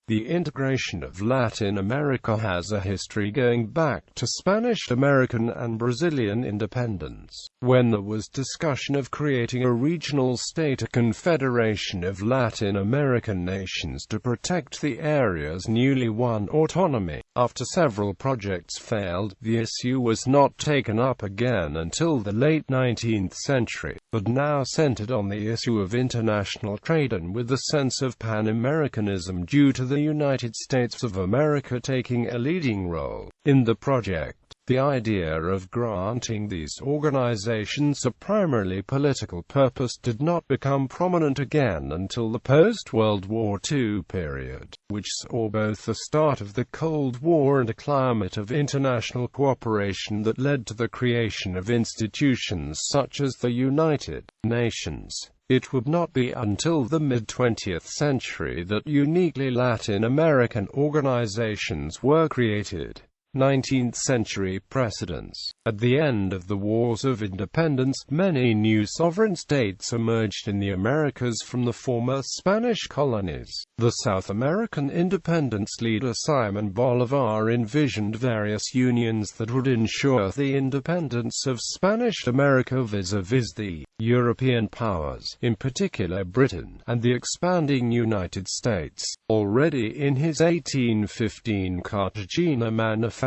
The integration of Latin America has a history going back to Spanish American and Brazilian independence, when there was discussion of creating a regional state, a confederation of Latin American nations to protect the area's newly won autonomy. After several projects failed, the issue was not taken up again until the late 19th century, but now centered on the issue of international trade and with a sense of Pan-Americanism due to the United States of America taking a leading role in the project. The idea of granting these organizations a primarily political purpose did not become prominent again until the post-World War II period, which saw both the start of the Cold War and a climate of international cooperation that led to the creation of institutions such as the United Nations. It would not be until the mid-20th century that uniquely Latin American organizations were created. 19th century precedents. At the end of the Wars of Independence, many new sovereign states emerged in the Americas from the former Spanish colonies. The South American independence leader Simon Bolivar envisioned various unions that would ensure the independence of Spanish America vis-a-vis the European powers, in particular Britain, and the expanding United States. Already in his 1815 Cartagena Manifesto,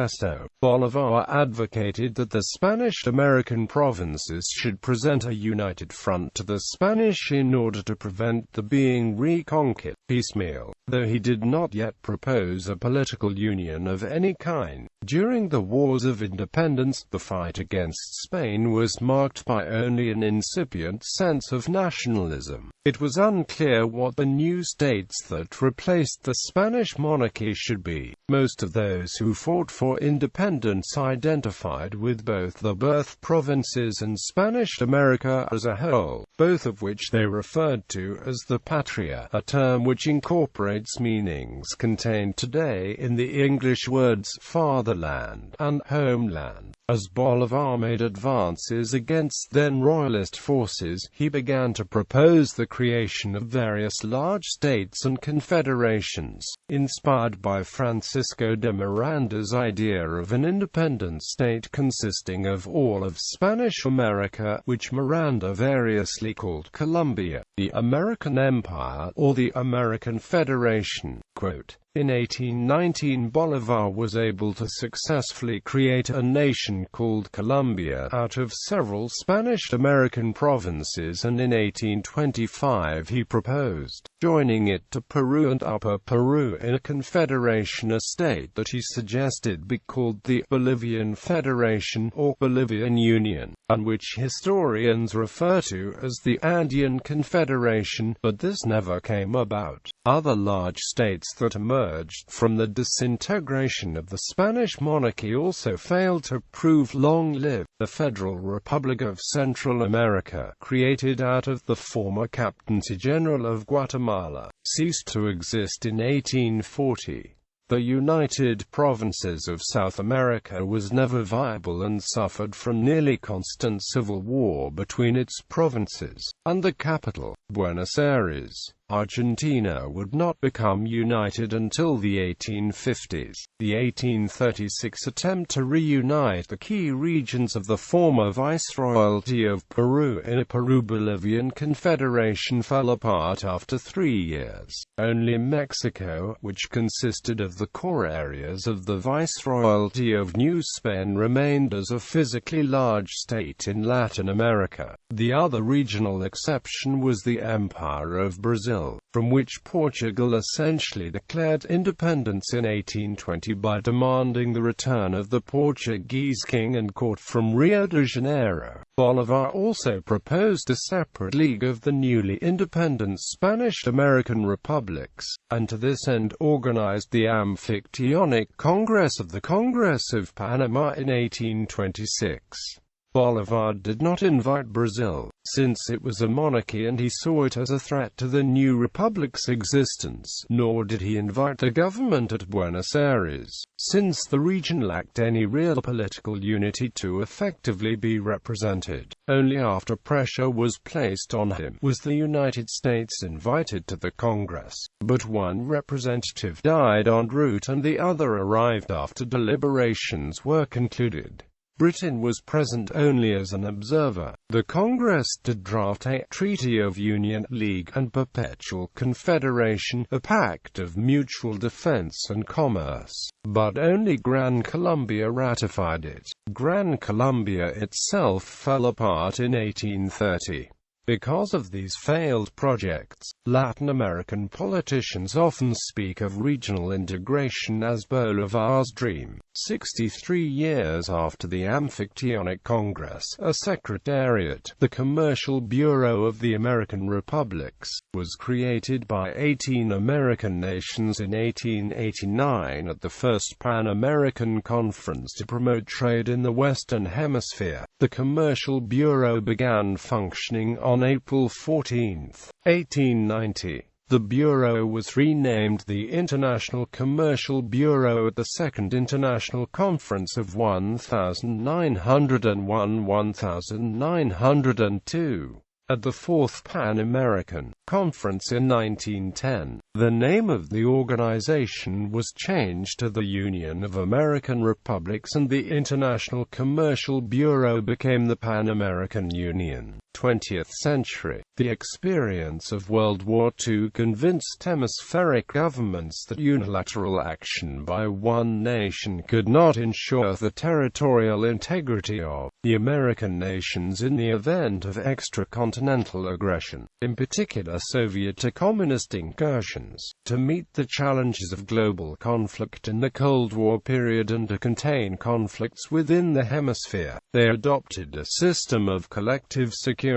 Bolivar advocated that the Spanish-American provinces should present a united front to the Spanish in order to prevent the being reconquered piecemeal, though he did not yet propose a political union of any kind. During the Wars of Independence, the fight against Spain was marked by only an incipient sense of nationalism. It was unclear what the new states that replaced the Spanish monarchy should be. Most of those who fought for independence identified with both the birth provinces and Spanish America as a whole, both of which they referred to as the patria, a term which incorporates meanings contained today in the English words fatherland and homeland. As Bolivar made advances against then royalist forces, he began to propose the creation of various large states and confederations, inspired by Francisco de Miranda's idea of an independent state consisting of all of Spanish America, which Miranda variously called Colombia, the American Empire, or the American Federation. Quote, in 1819 Bolivar was able to successfully create a nation called Colombia out of several Spanish-American provinces, and in 1825 he proposed joining it to Peru and Upper Peru in a confederation, a state that he suggested be called the Bolivian Federation or Bolivian Union, and which historians refer to as the Andean Confederation, but this never came about. Other large states that emerged from the disintegration of the Spanish monarchy also failed to prove long-lived. The Federal Republic of Central America, created out of the former Captaincy General of Guatemala, ceased to exist in 1840. The United Provinces of South America was never viable and suffered from nearly constant civil war between its provinces, and the capital, Buenos Aires, Argentina, would not become united until the 1850s. The 1836 attempt to reunite the key regions of the former Viceroyalty of Peru in a Peru-Bolivian confederation fell apart after 3 years. Only Mexico, which consisted of the core areas of the Viceroyalty of New Spain, remained as a physically large state in Latin America. The other regional exception was the Empire of Brazil, from which Portugal essentially declared independence in 1820 by demanding the return of the Portuguese king and court from Rio de Janeiro. Bolivar also proposed a separate league of the newly independent Spanish-American republics, and to this end organized the Amphictyonic Congress of the Congress of Panama in 1826. Bolivar did not invite Brazil, since it was a monarchy and he saw it as a threat to the new republic's existence, nor did he invite the government at Buenos Aires, since the region lacked any real political unity to effectively be represented. Only after pressure was placed on him was the United States invited to the Congress, but one representative died en route and the other arrived after deliberations were concluded. Britain was present only as an observer. The Congress did draft a Treaty of Union, League, and Perpetual Confederation, a pact of mutual defense and commerce, but only Gran Colombia ratified it. Gran Colombia itself fell apart in 1830. Because of these failed projects, Latin American politicians often speak of regional integration as Bolivar's dream. 63 years after the Amphictyonic Congress, a secretariat, the Commercial Bureau of the American Republics, was created by 18 American nations in 1889 at the First Pan-American Conference to promote trade in the Western Hemisphere. The Commercial Bureau began functioning on April 14, 1890. The Bureau was renamed the International Commercial Bureau at the Second International Conference of 1901–1902. At the Fourth Pan-American Conference in 1910, the name of the organization was changed to the Union of American Republics and the International Commercial Bureau became the Pan-American Union. 20th century. The experience of World War II convinced hemispheric governments that unilateral action by one nation could not ensure the territorial integrity of the American nations in the event of extracontinental aggression, in particular Soviet or communist incursions. To meet the challenges of global conflict in the Cold War period and to contain conflicts within the hemisphere, they adopted a system of collective security,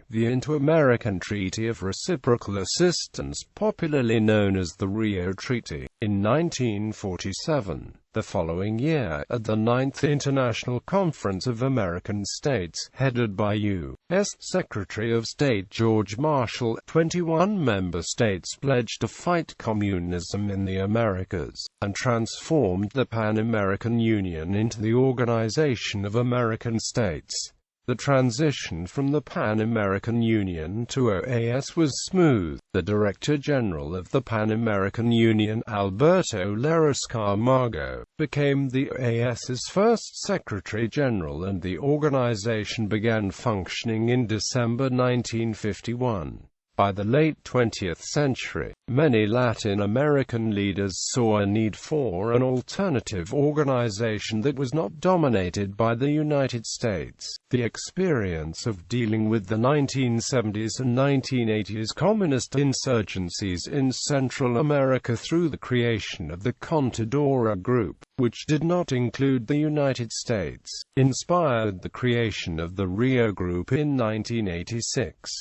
the Inter-American Treaty of Reciprocal Assistance, popularly known as the Rio Treaty. In 1947, the following year, at the 9th International Conference of American States, headed by U.S. Secretary of State George Marshall, 21 member states pledged to fight communism in the Americas, and transformed the Pan-American Union into the Organization of American States. The transition from the Pan-American Union to OAS was smooth. The Director General of the Pan-American Union, Alberto Lleras Camargo, became the OAS's first Secretary General and the organization began functioning in December 1951. By the late 20th century, many Latin American leaders saw a need for an alternative organization that was not dominated by the United States. The experience of dealing with the 1970s and 1980s communist insurgencies in Central America through the creation of the Contadora Group, which did not include the United States, inspired the creation of the Rio Group in 1986.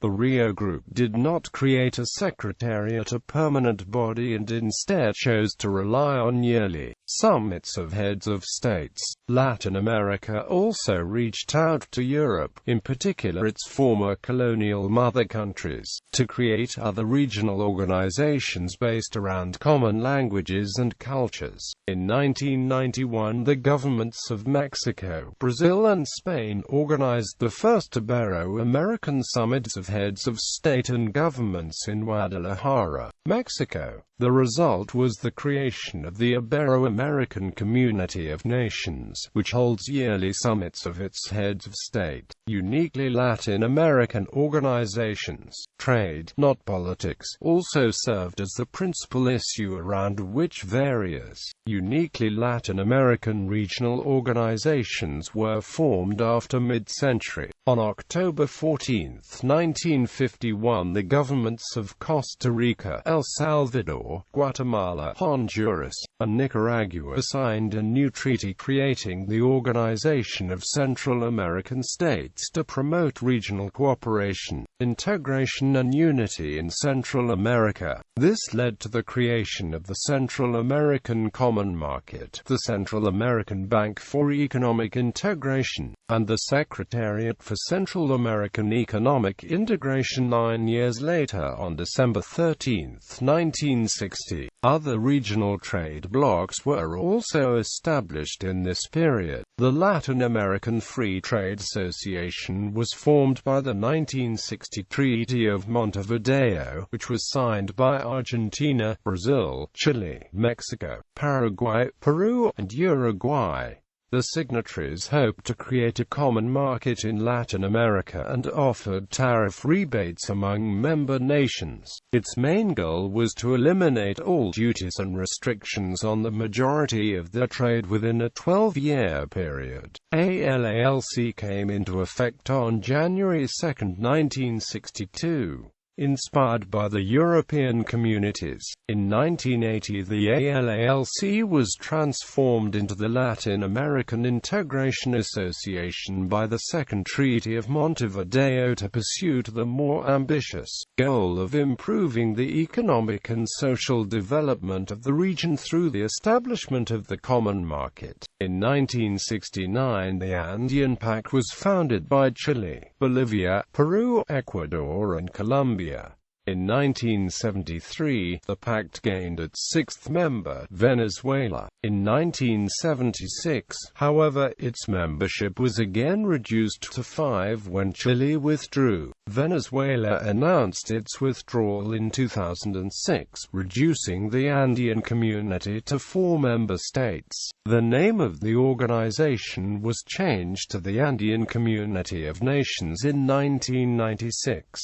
The Rio Group did not create a secretariat, a permanent body, and instead chose to rely on yearly summits of heads of states. Latin America also reached out to Europe, in particular its former colonial mother countries, to create other regional organizations based around common languages and cultures. In 1991, the governments of Mexico, Brazil, and Spain organized the first Ibero-American summits of heads of state and governments in Guadalajara, Mexico. The result was the creation of the Ibero-American Community of Nations, which holds yearly summits of its heads of state. Uniquely Latin American organizations, trade, not politics, also served as the principal issue around which various uniquely Latin American regional organizations were formed after mid-century. On October 14, 1951, the governments of Costa Rica, El Salvador, Guatemala, Honduras, and Nicaragua signed a new treaty creating the Organization of Central American States to promote regional cooperation, integration and unity in Central America. This led to the creation of the Central American Common Market, the Central American Bank for Economic Integration, and the Secretariat for Central American economic integration 9 years later on December 13, 1960. Other regional trade blocs were also established in this period. The Latin American Free Trade Association was formed by the 1960 Treaty of Montevideo, which was signed by Argentina, Brazil, Chile, Mexico, Paraguay, Peru, and Uruguay. The signatories hoped to create a common market in Latin America and offered tariff rebates among member nations. Its main goal was to eliminate all duties and restrictions on the majority of their trade within a 12-year period. ALALC came into effect on January 2, 1962. Inspired by the European communities, in 1980 the ALALC was transformed into the Latin American Integration Association by the Second Treaty of Montevideo to pursue the more ambitious goal of improving the economic and social development of the region through the establishment of the common market. In 1969 the Andean Pact was founded by Chile, Bolivia, Peru, Ecuador and Colombia. In 1973, the pact gained its sixth member, Venezuela. In 1976, however, its membership was again reduced to 5 when Chile withdrew. Venezuela announced its withdrawal in 2006, reducing the Andean community to 4 member states. The name of the organization was changed to the Andean Community of Nations in 1996.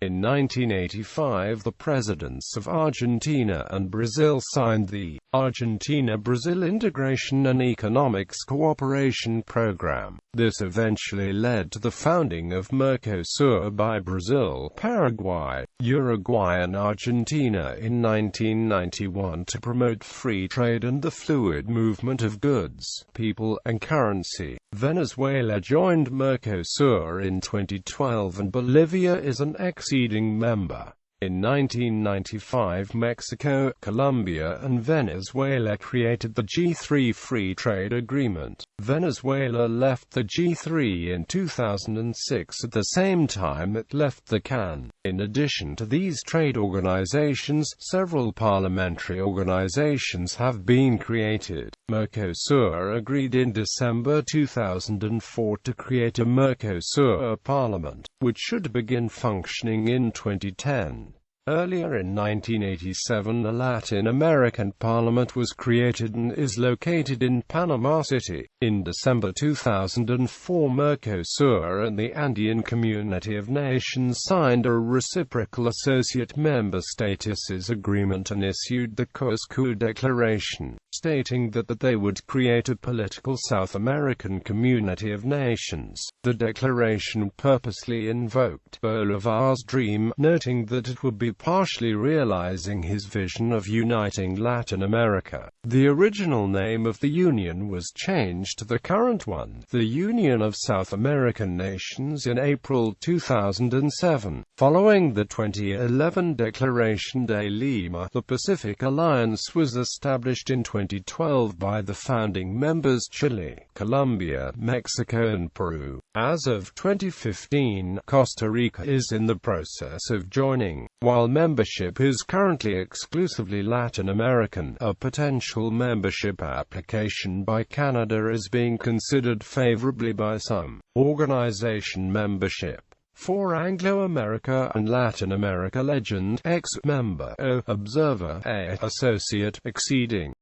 In 1985 the presidents of Argentina and Brazil signed the Argentina-Brazil Integration and Economics Cooperation Program. This eventually led to the founding of Mercosur by Brazil, Paraguay, Uruguay and Argentina in 1991 to promote free trade and the fluid movement of goods, people, and currency. Venezuela joined Mercosur in 2012 and Bolivia is an acceding member. In 1995 Mexico, Colombia and Venezuela created the G3 Free Trade Agreement. Venezuela left the G3 in 2006 at the same time it left the CAN. In addition to these trade organizations, several parliamentary organizations have been created. Mercosur agreed in December 2004 to create a Mercosur Parliament, which should begin functioning in 2010. Earlier in 1987 a Latin American Parliament was created and is located in Panama City. In December 2004 Mercosur and the Andean Community of Nations signed a Reciprocal Associate Member Statuses Agreement and issued the Cusco Declaration, stating that they would create a political South American Community of Nations. The declaration purposely invoked Bolivar's dream, noting that it would be partially realizing his vision of uniting Latin America. The original name of the Union was changed to the current one, the Union of South American Nations, in April 2007. Following the 2011 Declaration de Lima, the Pacific Alliance was established in 2012 by the founding members Chile, Colombia, Mexico and Peru. As of 2015, Costa Rica is in the process of joining. While membership is currently exclusively Latin American, a potential membership application by Canada is being considered favorably by some. Organization membership for Anglo-America and Latin America legend, ex-member, O, observer, A, associate, exceeding.